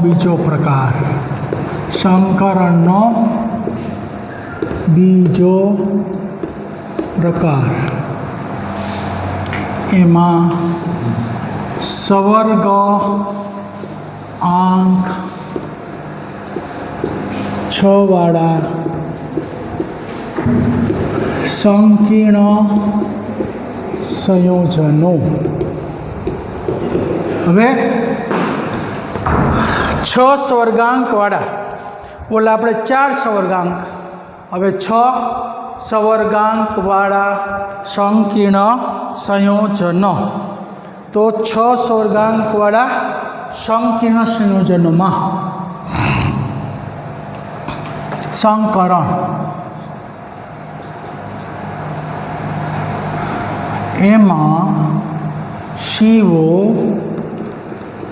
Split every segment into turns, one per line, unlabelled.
बीजो प्रकार संकरणनो बीजो प्रकार एमा सवर्ग आंक 6 वाला संकीर्ण संयोजनो। हवे 6 स्वर्गांक वाला बोला अपने 4 स्वर्गांक, हवे 6 स्वर्गांक वाला संकीर्ण संयोजनो। तो 6 स्वर्गांक वाला संकीर्ण संयोजनों में संकरण एमा CO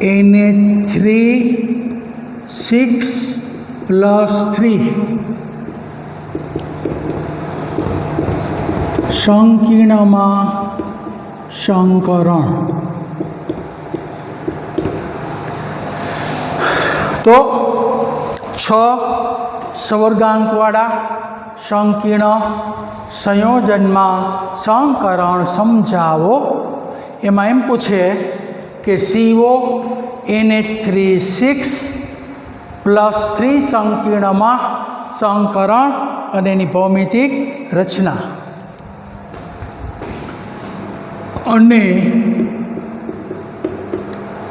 Na3,6+3 संकीर्ण में संकरण। तो 6 स्वर्गांक वाला संकीर्ण संयोजन में संकरण समझावो। एमां एम पूछे कि CO Na3,6+3 संकीर्ण में संकरण और एनी भौमितिक रचना अने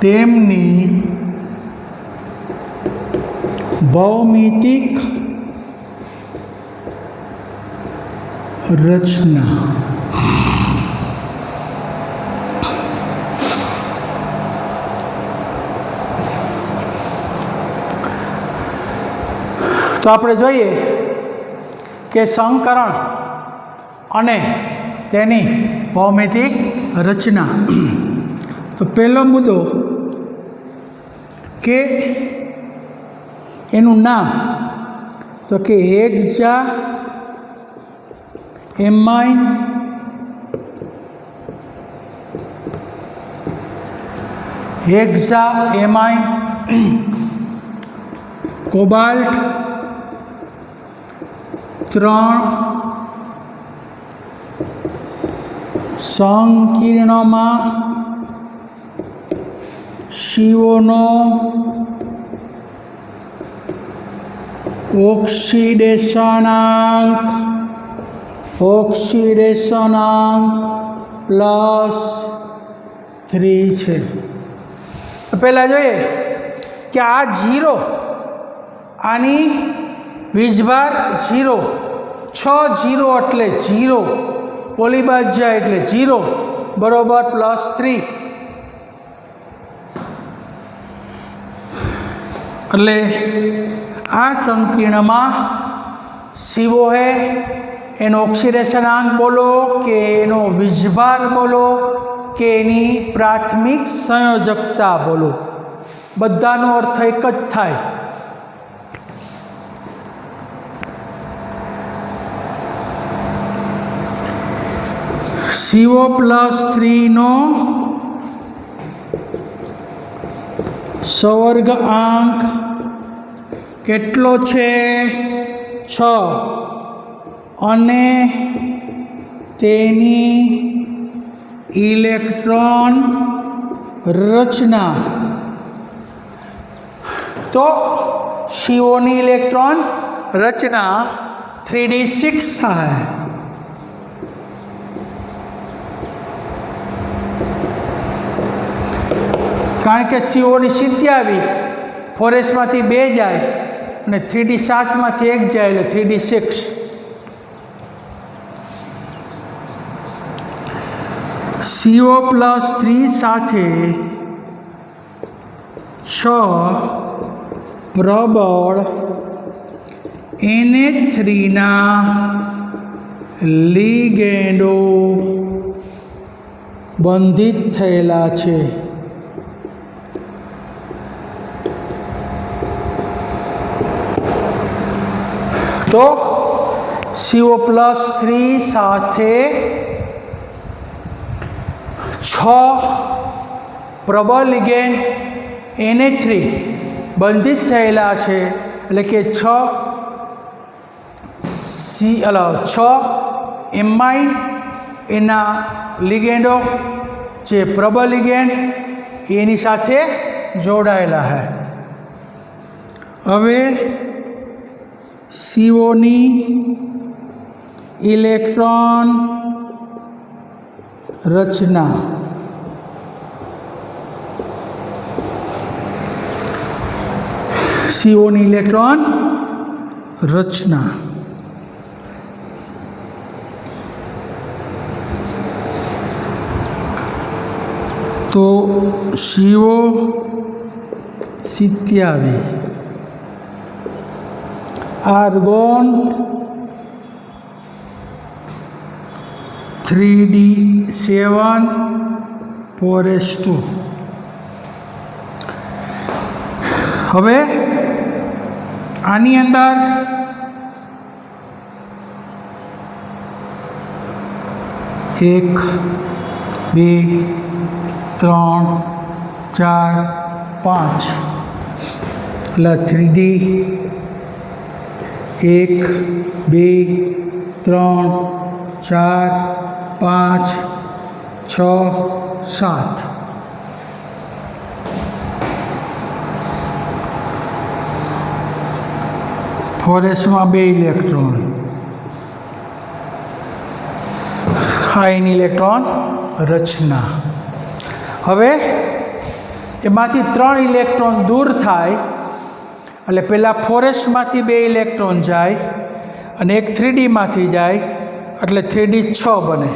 तेमनी भौमितिक रचना। तो आपणे जोईए कि संकरण अने तेनी भौमितिक रचना। तो पहलो मुद्दो के एनु नाम, तो कि hexa amine hexa amine cobalt 3 संकीर्ण में CO नो ऑक्सीडेशनांक +3 है। पहला जो है कि आ 0 आनी वीजभार 0, 6 0 એટલે 0, ઓલી બાજુ જાય એટલે 0 બરોબર +3 એટલે आ संकीर्ण में CO है एनो ऑक्सीडेशनांक बोलो कि एनो वीजभार बोलो कि एनी प्राथमिक संयोजकता बोलो, बधानो अर्थ एक ज थाय। CO+3 नो स्वर्ग आंक केटलो छे 6 अने तेनी इलेक्ट्रॉन रचना। तो CO नी इलेक्ट्रॉन रचना 3d6 है। कारण के CO नी स्थिति आवी 4s मांथी 2 जाए અને 3d7 मांथी 1 जाए એટલે 3d6। CO+3 साथे 6 प्रबल Na3 ना लिगेंडो बंधित थयेला छे। तो CO+3 साथे 6 प्रबल लिगेंड Na3 બંધિત થયેલા છે, એટલે કે 6 એમાઇન એના લિગેન્ડો જે પ્રબળ લિગેન્ડ એની સાથે જોડાયેલા છે. હવે સીઓની ઇલેક્ટ્રોન રચના. સીઓની ઇલેક્ટ્રોન રચના. તો CO 27 आर्गोन 3D7 4s2. હવે આની અંદર એક, બે, 3, 4, 5 એટલે 3D 1, 2, 3, 4, 5, 6, 7 ફોરેસ્ટમાં 2 ઇલેક્ટ્રોન. આયન ઇલેક્ટ્રોન રચના. હવે એમાંથી 3 ઇલેક્ટ્રોન દૂર થાય એટલે પહેલાં ફોરેસ્ટમાંથી 2 ઇલેક્ટ્રોન જાય અને એક 3Dમાંથી જાય એટલે 3D 6 બને.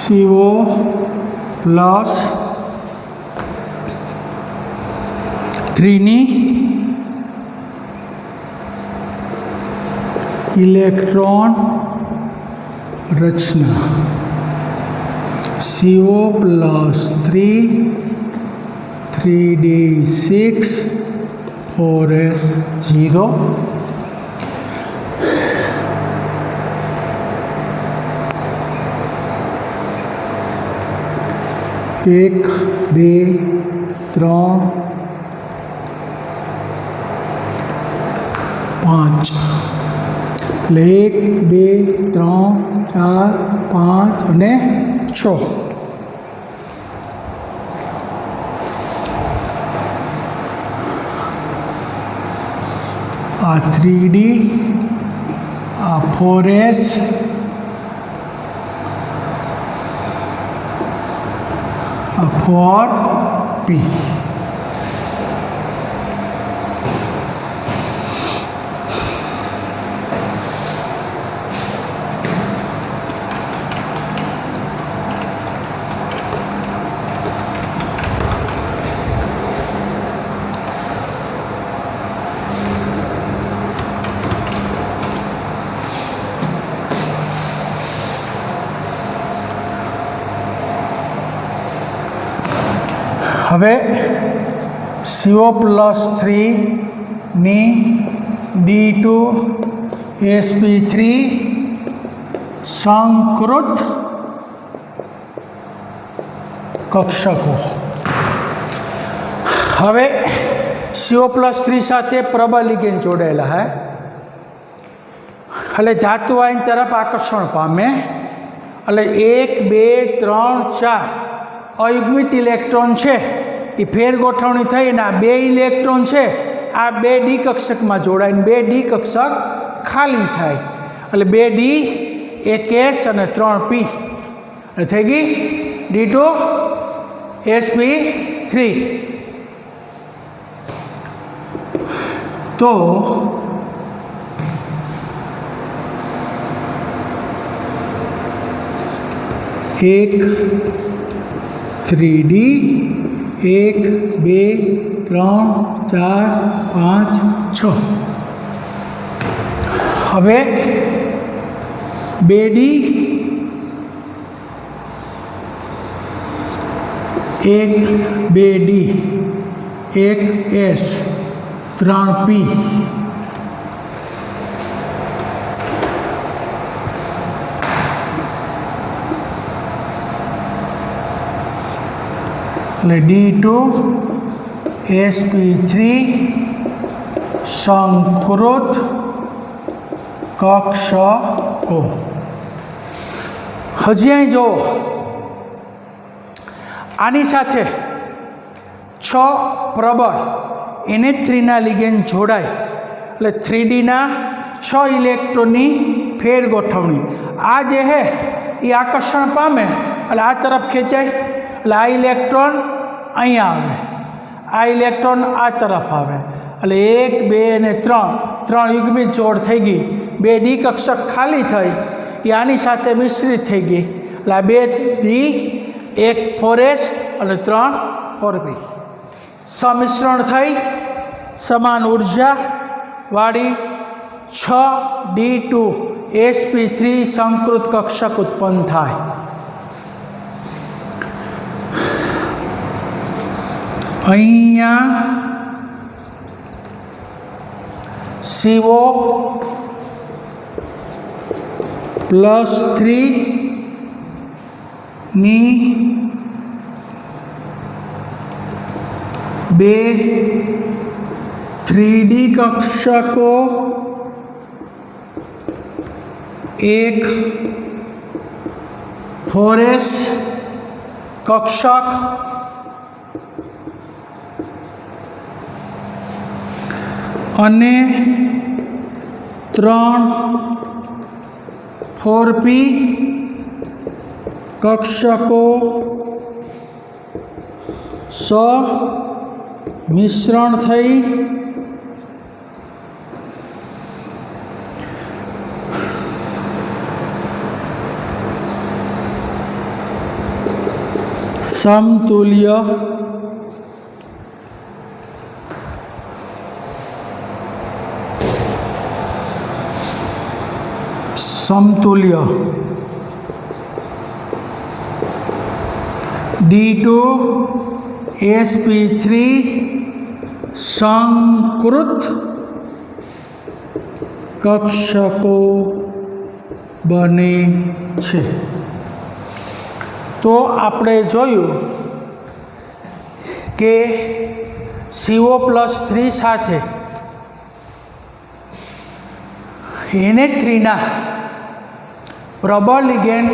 CO પ્લસ 3ની ઇલેક્ટ્રોન રચના. CO plus 3 3D6 4s0. एक, 2, 3, 5 એટલે 1, 2, 3, 4, 5 અને 6. આ 3D, આ 4s, a 4p. હવે CO પ્લસ 3ની D2sp3 સંકૃત કક્ષકો. હવે CO પ્લસ 3 સાથે પ્રબળ લિગેન્ડ જોડાયેલા હે એટલે ધાતુ આયન તરફ આકર્ષણ પામે એટલે 1, 2, 3, 4 અયુગ્મિત ઇલેક્ટ્રોન છે એ ફેર ગોઠવણી થઈ અને આ 2 ઇલેક્ટ્રોન છે આ 2 ડી કક્ષકમાં જોડાઈને 2 ડી કક્ષક ખાલી થાય એટલે 2 ડી 1 એસ અને 3 પી એટલે થઈ ગઈ D2sp3. તો એક 3D 1, 2, 3, 4, 5, 6 हवे 2D 1 2D 1S 3P D2 sp3 संकृत कक्षको। हजी अहीं जो आनी साथे 6 प्रबल Na3 ना लिगेंड जोड़ाय એટલે 3D ना 6 इलेक्ट्रॉननी फेर गोठवणी आ जे है ये आकर्षण पामे એટલે आ तरफ खेंचाय એટલે आ इलेक्ट्रॉन अहीं आवे आ इलेक्ट्रॉन आ तरफ आवे એટલે 1 2 અને 3 યુગ્મિત જોડ થઈ ગઈ 2D કક્ષક ખાલી થઈ એ આની સાથે મિશ્રિત થઈ ગઈ એટલે આ 2D 1 4S અને 3 4P સમિશ્રણ થઈ સમાન ઉર્જા વાળી 6D2 sp3 સંકૃત કક્ષક ઉત્પન્ન થાય। અહીંયા CO+3 ની 2 3D કક્ષકો 1 4S કક્ષક અને 3 4P કક્ષકો મિશ્રણ થઈ સમતુલ્ય D2 sp3 સંકૃત કક્ષકો બને છે। તો આપણે જોયું કે CO+3 સાથે Na3 ના પ્રબળ લિગેન્ડ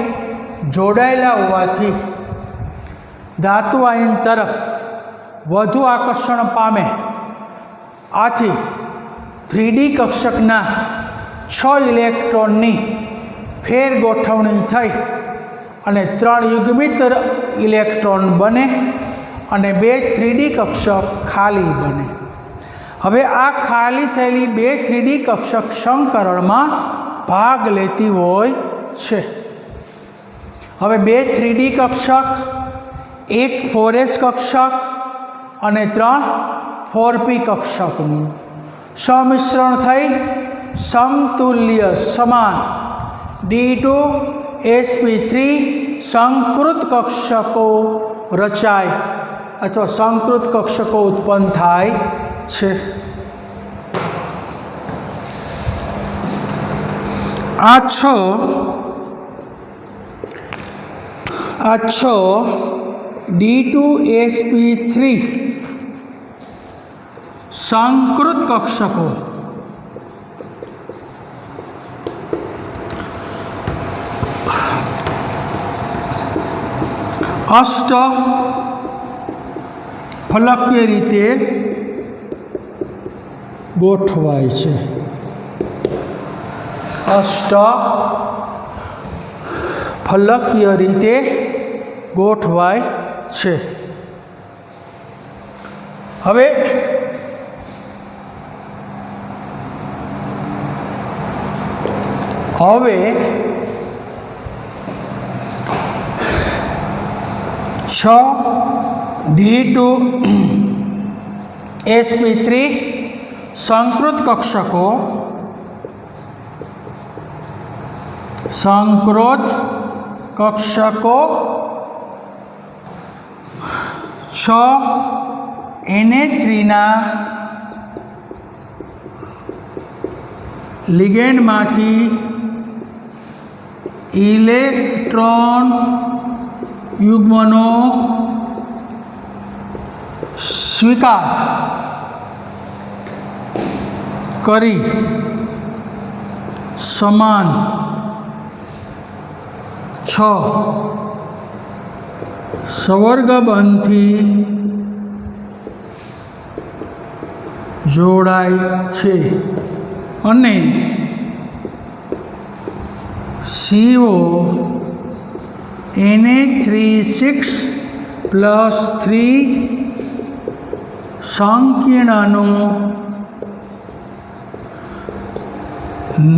જોડાયેલા હોવાથી धातु आयन तरफ વધુ आकर्षण पामे आथी 3D कक्षकना 6 इलेक्ट्रॉननी फेर गोठवणी थई अने 3 युग्मित इलेक्ट्रॉन बने अने 2 3D कक्षक खाली बने। हवे आ खाली थयेली 2 3D कक्षक संकरणमां भाग लेती होय छे। हवे 2 3D कक्षक 1 4S कक्षक અને 3 4P કક્ષકનું સમિશ્રણ થઈ સમતુલ્ય સમાન D2 sp3 સંકૃત કક્ષકો રચાય અથવા સંકૃત કક્ષકો ઉત્પન્ન થાય છે। આ 6 D2 sp3 संकृत कक्षको अष्ट फलकीय रीते गोठवाय छे। अष्ट फलकीय रीते गोठवाय छे। हवे हवे 6 D2 sp3 संकृत कक्षको संक्रोध कक्षको 6 Na3 लिगेंडमांथी इलेक्ट्रॉन युग्मनो स्वीकार करी समान 6 संवर्गबंधथी जोड़ाय छे अने CO Na3 6+3 संकीर्णनु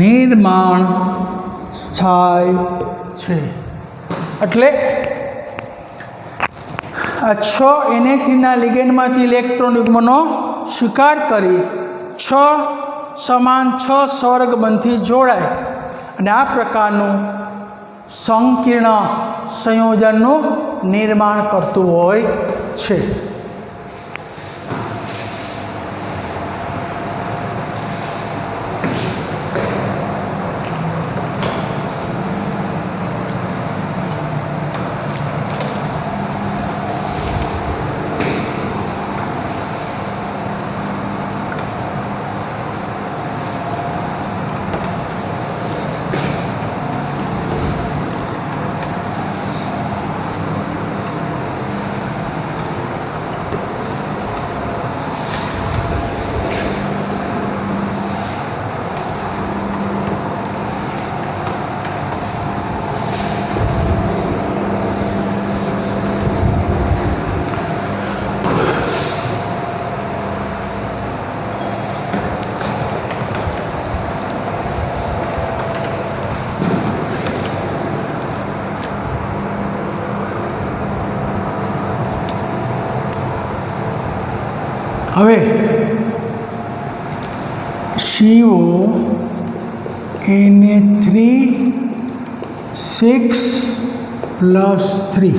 निर्माण थाय छे। एटले आ 6 Na3 लिगेंडमांथी इलेक्ट्रॉन युग्मनो स्वीकार करी 6 समान 6 स्वर्गबंधथी जोड़ाय अने आ प्रकारनुं संकीर्ण संयोजननुं निर्माण करतुं होय छे। हवे CO Na3 6+3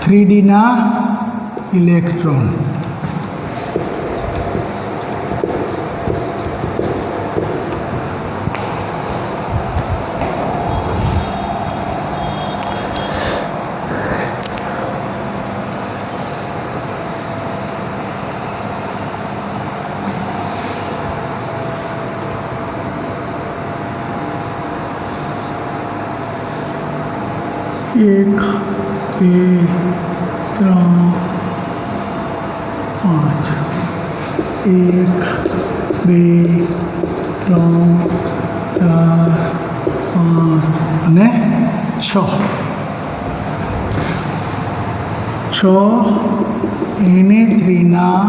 3D ना इलेक्ट्रॉन एक બે ત્રણ પાંચ 1 2 3 4 5 અને 6 Na3 ના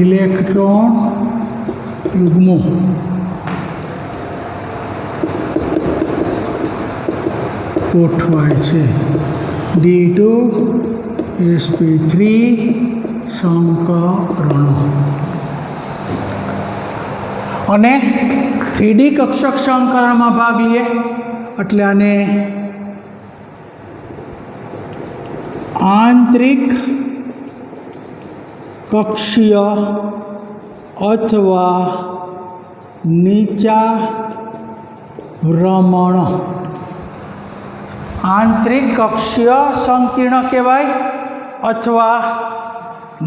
ઇલેક્ટ્રોન યુગ્મો ગોઠવાય છે D2 sp3 સંકરણો અને 3D કક્ષક સંકરણમાં ભાગ લઈએ એટલે આને આંતરિક કક્ષીય અથવા નીચા ભ્રમણ आंतरिक कक्षीय संकीर्ण कहवाय अथवा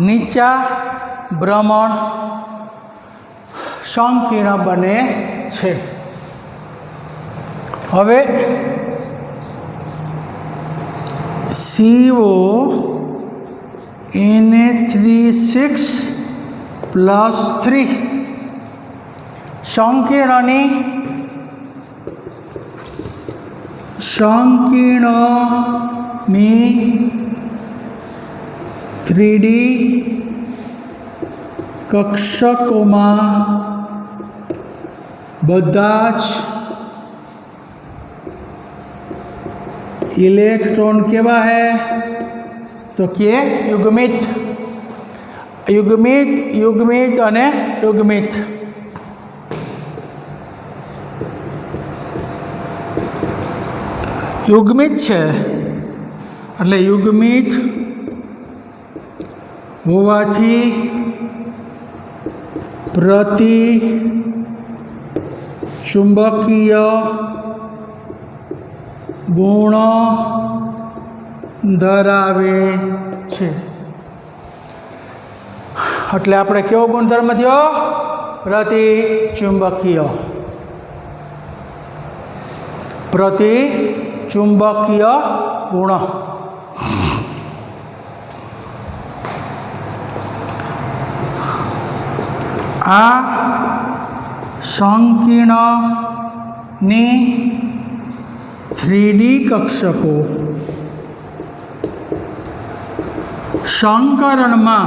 नीचा भ्रमण संकीर्ण बने छे। हवे CO Na3 संकीर्णनी संकीर्णनी 3D कक्षकों बधाज इलेक्ट्रॉन केवा है तो के युग्मित युग्मित युग्मित अने युग्मित। युग्मित है એટલે युग्मित होवाथी प्रति चुंबकीय गुण धरावे छे। એટલે આપણે કેવો ગુણધર્મ થયો? પ્રતિ ચુંબકીય गुण। आ संकीर्णनी 3D कक्षको संकरण में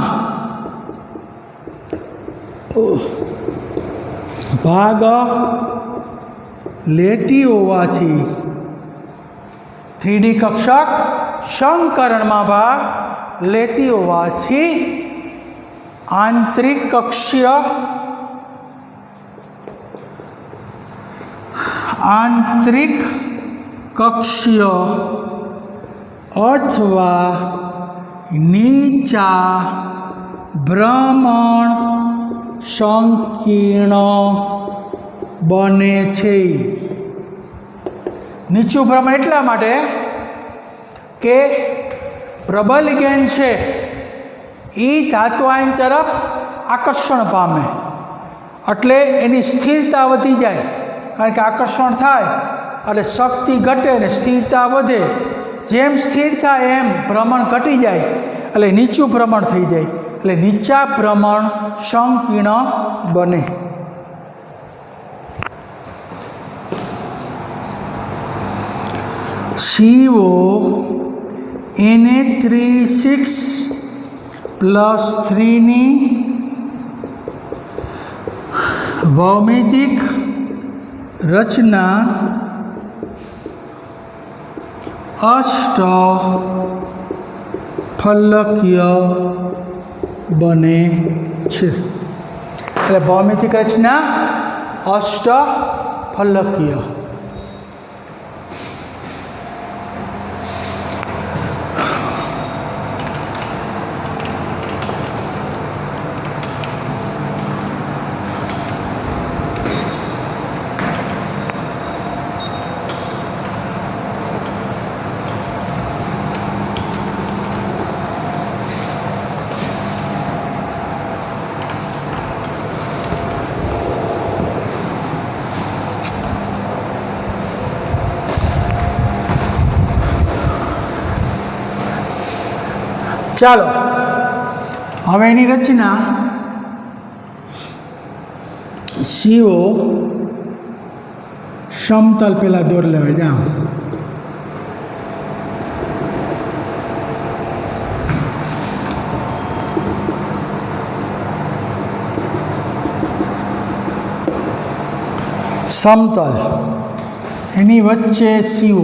भाग लेती होवाथी 3D कक्षक संकरण में भाग लेती होवाथी आंतरिक कक्षीय अथवा नीचा भ्रमण संकीर्ण बने छे। नीचू भ्रमण एटला माटे के प्रबल गेंद छे ई धातु आयन तरफ आकर्षण पामे એટલે એની સ્થિરતા વધી જાય, કારણ કે આકર્ષણ થાય એટલે શક્તિ ઘટે ને સ્થિરતા વધે। જેમ સ્થિર થાય એમ ભ્રમણ ઘટી જાય એટલે નીચું ભ્રમણ થઈ જાય, એટલે નીચા ભ્રમણ સંકીર્ણ બને। CO Na3 ની ભૌમિતિક રચના અષ્ટફલકીય બને છે। એટલે ભૌમિતિક રચના અષ્ટફલકીય। ચાલો હવે એની રચના CO સમતલ પહેલાં દોર લેવાય જાઓ। સમતલ એની વચ્ચે CO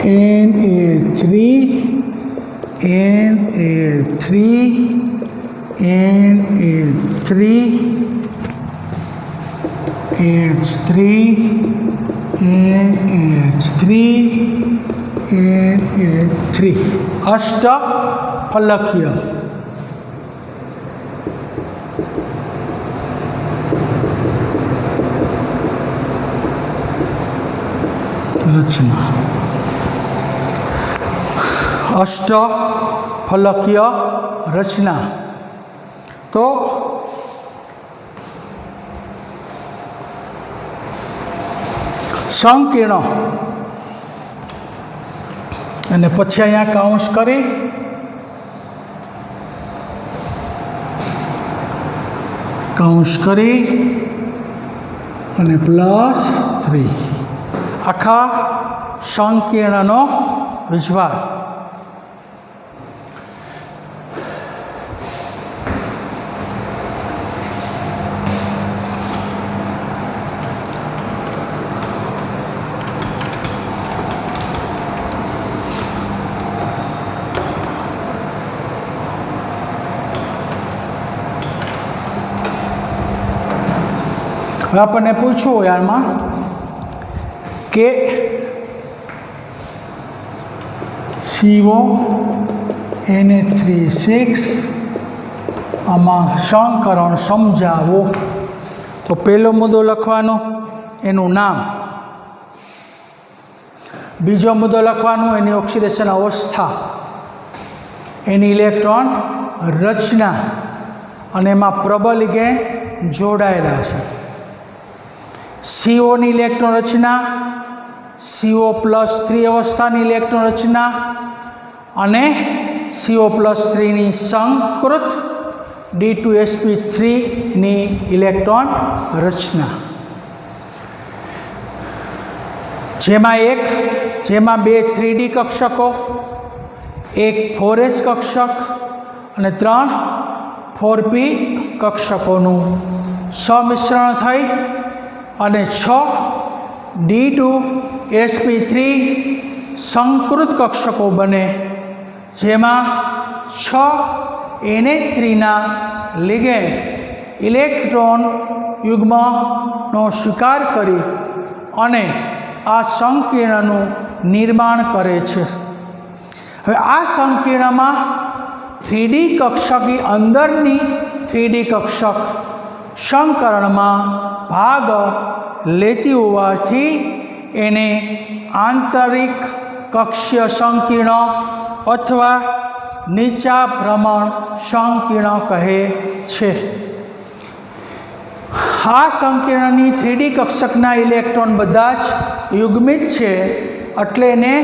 Na3 Na3 Na3 H3 NH3 NH3 अष्टफलकीय। रचना अष्टफलकीय रचना। तो संकीर्ण અને પછી અહીંયા કાઉન્સ કરી कौंस करी अने +3 आखा संकीर्णनो वीजभार। आपने पूछो यार मां के CO Na3 आमा संकरण समझावो। तो पहलो मुद्दो लखवानो एनु नाम, बीजो मुद्दो लखवानो एनी ऑक्सीडेशन अवस्था, एनी इलेक्ट्रॉन रचना अने एमां प्रबल लिगेंड जोड़ायेला छे। CO नी इलेक्ट्रॉन रचना, CO+3 अवस्थानी इलेक्ट्रॉन रचना अने CO+3 नी संकृत D2sp3 नी इलेक्ट्रॉन रचना, जेमां बे 3D कक्षको, एक 4s कक्षक अने 3 4p कक्षकोनुं समिश्रण थई अने 6 D2sp3 संकृत कक्षको बने, जेमां 6 Na3 ना लिगेंड इलेक्ट्रॉन युग्मनो स्वीकार करी अने आ संकीर्णनुं निर्माण करे छे। हवे आ संकीर्णमां 3D कक्षकी अंदरनी 3D कक्षक संकरणमां भाग लेती होवाथी एने आंतरिक कक्षीय संकीर्ण अथवा नीचा भ्रमण संकीर्ण कहे छे। आ संकीर्णनी 3D कक्षकना इलेक्ट्रॉन बधाज युग्मित छे एटले एने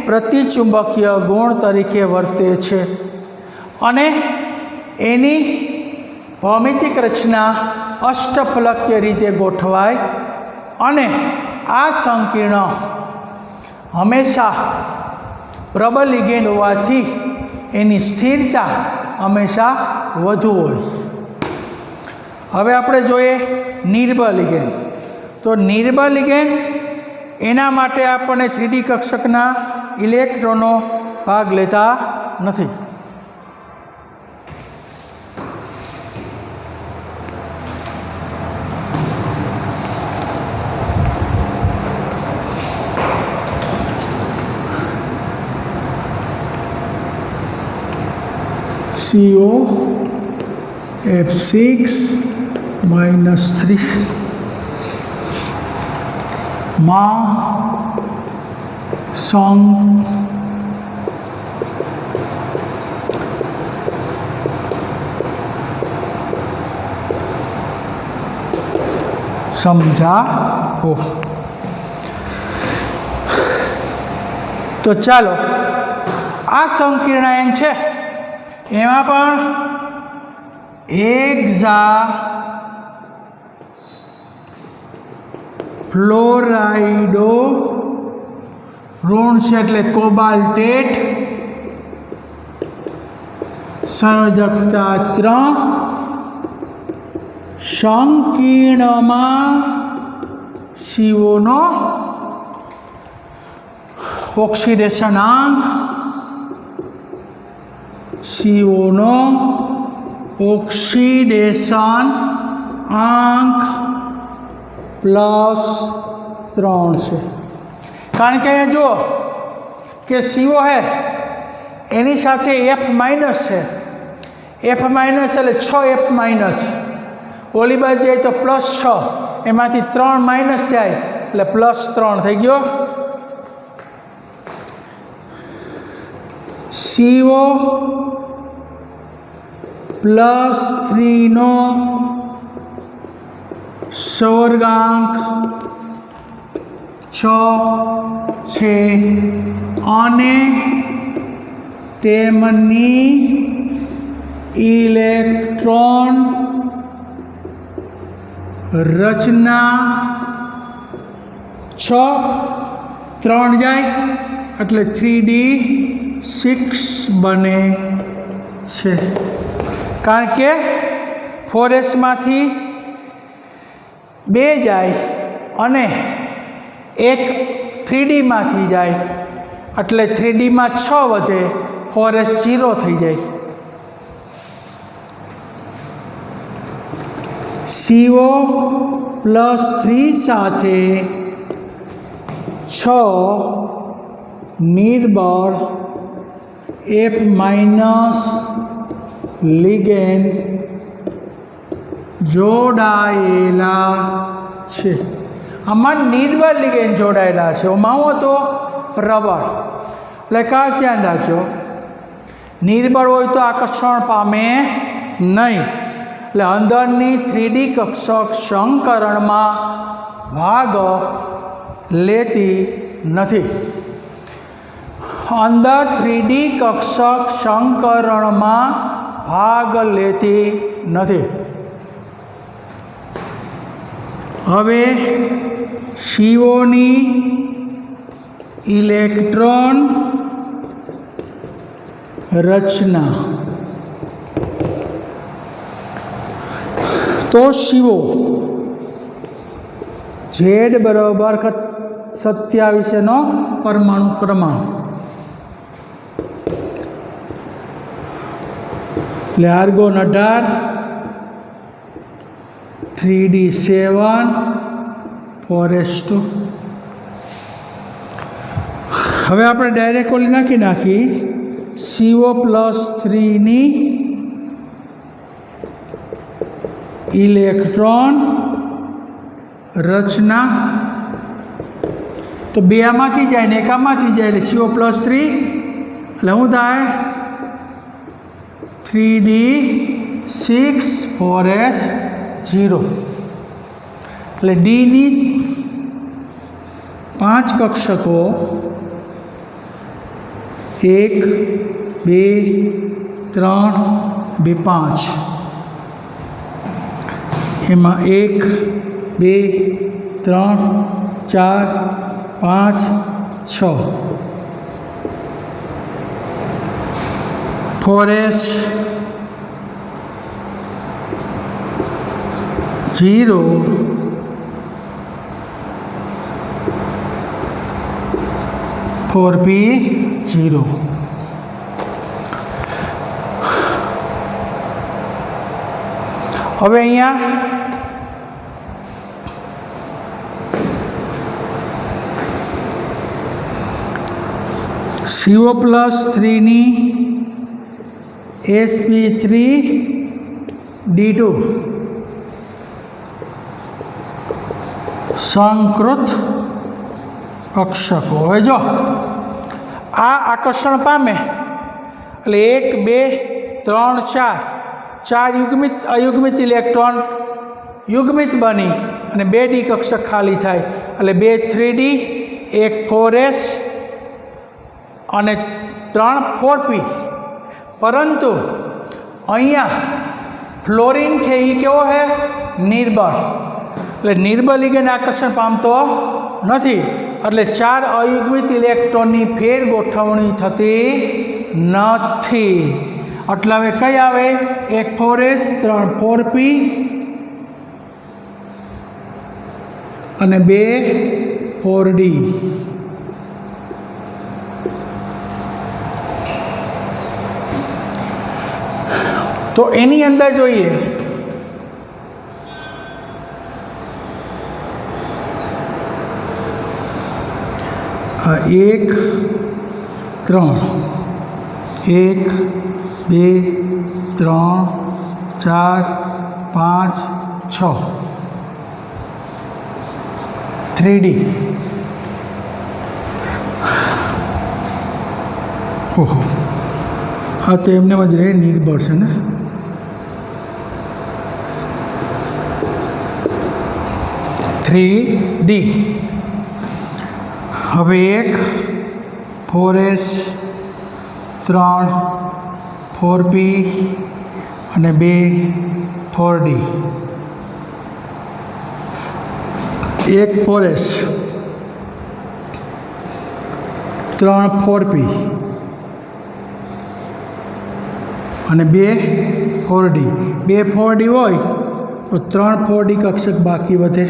प्रतिचुंबकीय गुण तरीके वर्ते छे अने एनी भौमितिक रचना अष्टफलकीय रीते गोठवाय अने आ संकीर्ण हमेशा प्रबल लिगेंड होवाथी एनी स्थिरता हमेशा वधु होय। हवे आपणे जोईए निर्बल लिगेंड। तो निर्बल लिगेंड एना माटे आपणे 3D कक्षकना इलेक्ट्रॉनो भाग लेता नथी। COF6-3 मां समझाओ। तो चलो आ संकीर्णायन छे एमां पण हेक्सा फ्लोराइडो ऋण छे एटले कोबाल्टेट संयोजकता 3 संकीर्णमां CO नो ऑक्सीडेशनांक CO नो ऑक्सीडेशन आंक +3 है। कारण के जो कि CO है एनी साथे F- है, F- એટલે 6F-, ओली बाजू जाए तो +6 एमांथी 3 माइनस जाए એટલે +3 થઈ ગયો। CO +3 નો સવર્ગાંક 6 છે અને તેમની ઇલેક્ટ્રોન रचना 6 3 जाए એટલે 3D6 बने छे। कारण के 4S मांथी 2 जाए अने एक 3D मांथी जाए એટલે 3D में 6 वधे 4S 0 थई जाए। CO+3 साथे 6 निर्बल F- लिगेंड जोड़ायेला छे। आमां निर्बल लिगेंड जोड़ायेला छे, आमां तो प्रबल। એટલે ખાસ ધ્યાન રાખજો, निर्बल होय तो आकर्षण पामे नहीं। એટલે અંદરની 3D કક્ષક સંકરણમાં ભાગ લેતી નથી। अंदर 3D कक्षक संकरणमां भाग लेती नहीं। हवे CO नी इलेक्ट्रॉन रचना। तो CO Z बराबर 27 नो परमाणु क्रमांक। Argon 18, 3D7, 4S2। हवे आपणे डायरेक्ट ओली नाखी CO+3 नी इलेक्ट्रॉन रचना। तो 2 आमांथी जाए ने 1 आमांथी जाए એટલે CO+3 એટલે શું થાય 3D6 4S0। એટલે D नी 5 कक्षको 1 2 3 2 5 एमां 1 2 3 4 5 6 4S 0 4P 0। હવે અહીંયા CO+3 नी sp3d2 संकृत कक्षको। हवे जो आ आकर्षण पामे એટલે 1 2 3 4 युग्मित अयुग्मित इलेक्ट्रॉन युग्मित बनी અને 2D कक्षक खाली थाय એટલે 2 3D 1 4S અને 3 4P। परंतु अहींया फ्लोरीन है ये केवो है निर्बल, એટલે निर्बल लिगेंड आकर्षण पामतो नहीं। એટલે 4 अयुग्मित इलेक्ट्रॉन की फेर गोठवणी थती नहीं। એટલે હવે कई आवे 1 4S 3 4P અને 2 4D। तो एनी अंदर जोईए 1 3 1 2 3 4 5 6 3D। ओहो हाँ तो एमने मज रहे निर्बल है ना। D हवे 1 4S 3 4P અને 2 4D। एक 4s 3 4p અને 2 4d 2 4d હોય તો 3 4d કક્ષક બાકી વધે.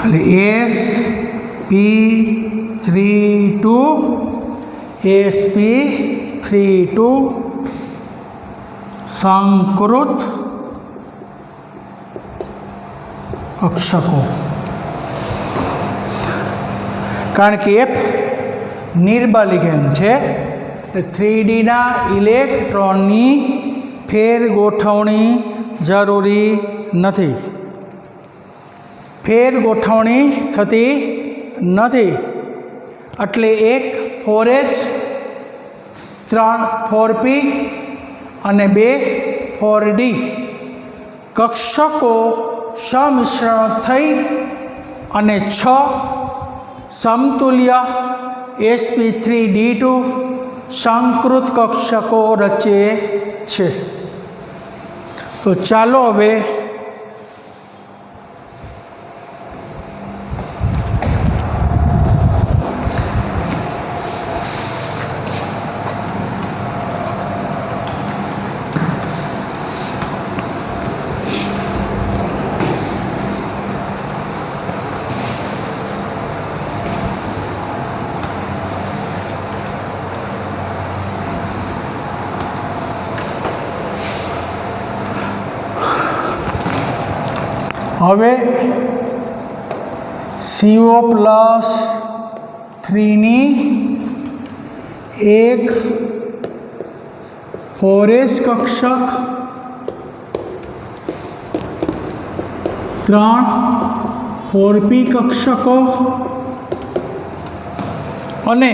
એટલે sp32 sp32 સંકૃત કક્ષકો. કારણ કે F નિર્બળ લિગેન્ડ છે, 3Dના ઇલેક્ટ્રોનની ફેર ગોઠવણી જરૂરી નથી, ફેર ગોઠવણી થતી નથી. એટલે એક 4s 3 4p અને 2 4d કક્ષકો સમિશ્રણ થઈ અને 6 સમતુલ્ય sp3d2 સંકૃત કક્ષકો રચે છે. તો ચાલો હવે CO+3ની એક 4s કક્ષક, 3 4p કક્ષકો અને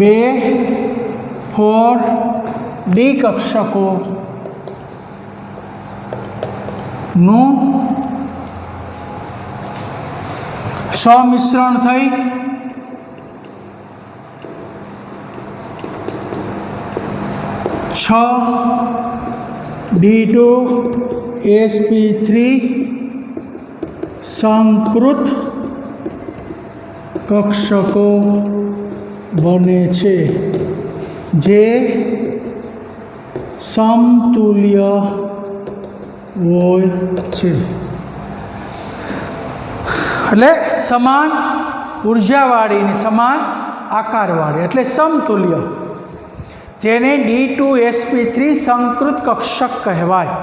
2 4d કક્ષકો નું સમિશ્રણ થઈ D2 sp3 સંકૃત કક્ષકો બને છે, જે સમતુલ્ય હોય છે. એટલે સમાન ઉર્જાવાળી ને સમાન આકારવાળી એટલે સમતુલ્ય, જેને D2 sp3 સંકૃત કક્ષક કહેવાય.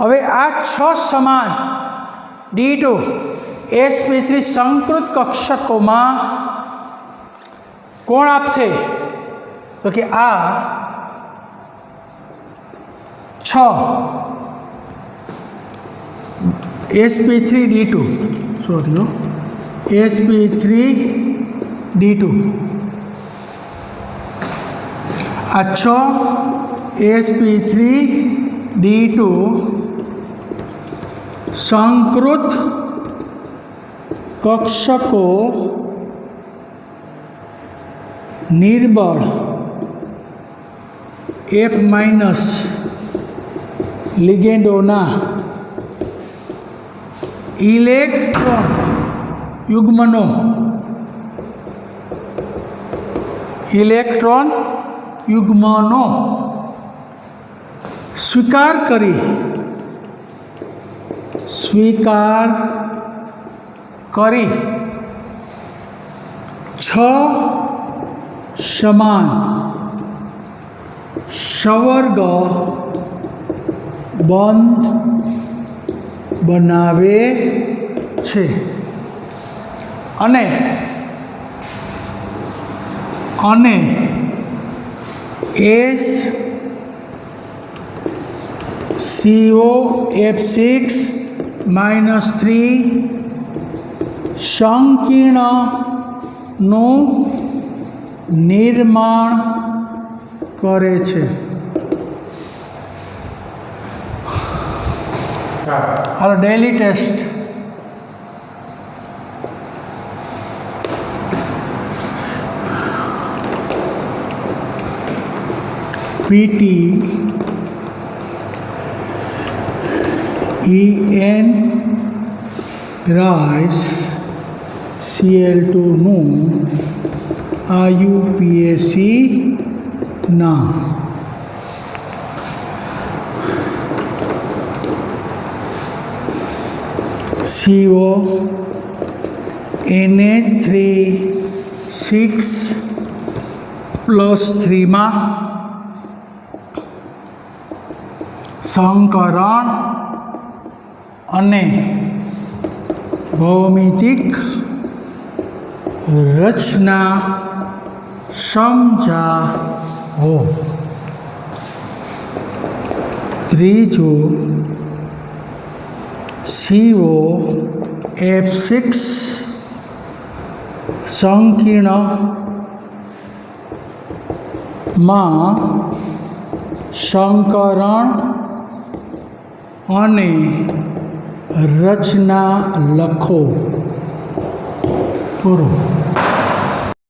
હવે આ 6 સમાન D2 sp3 સંકૃત કક્ષકોમાં કોણ આપશે? તો કે આ 6 sp3d2 સોરી sp3d2 આ 6 sp3d2 સંકૃત કક્ષકો નિર્બળ F- લિગેન્ડોના ઇલેક્ટ્રોન યુગ્મનો સ્વીકાર કરી 6 સમાન સવર્ગ બંધ બનાવે છે અને SCOF6-3 સંકીર્ણનું નિર્માણ કરે છે. હાલો ડેલી ટેસ્ટ. પીટી EN રાઈસ Cl2નું IUPAC ના CO Na3 6+3 માં સંકરણ અને ભૌમિતિક રચના સમજાવો. ત્રીજું COF6 સંકીર્ણમાં સંકરણ અને રચના લખો. પૂરું.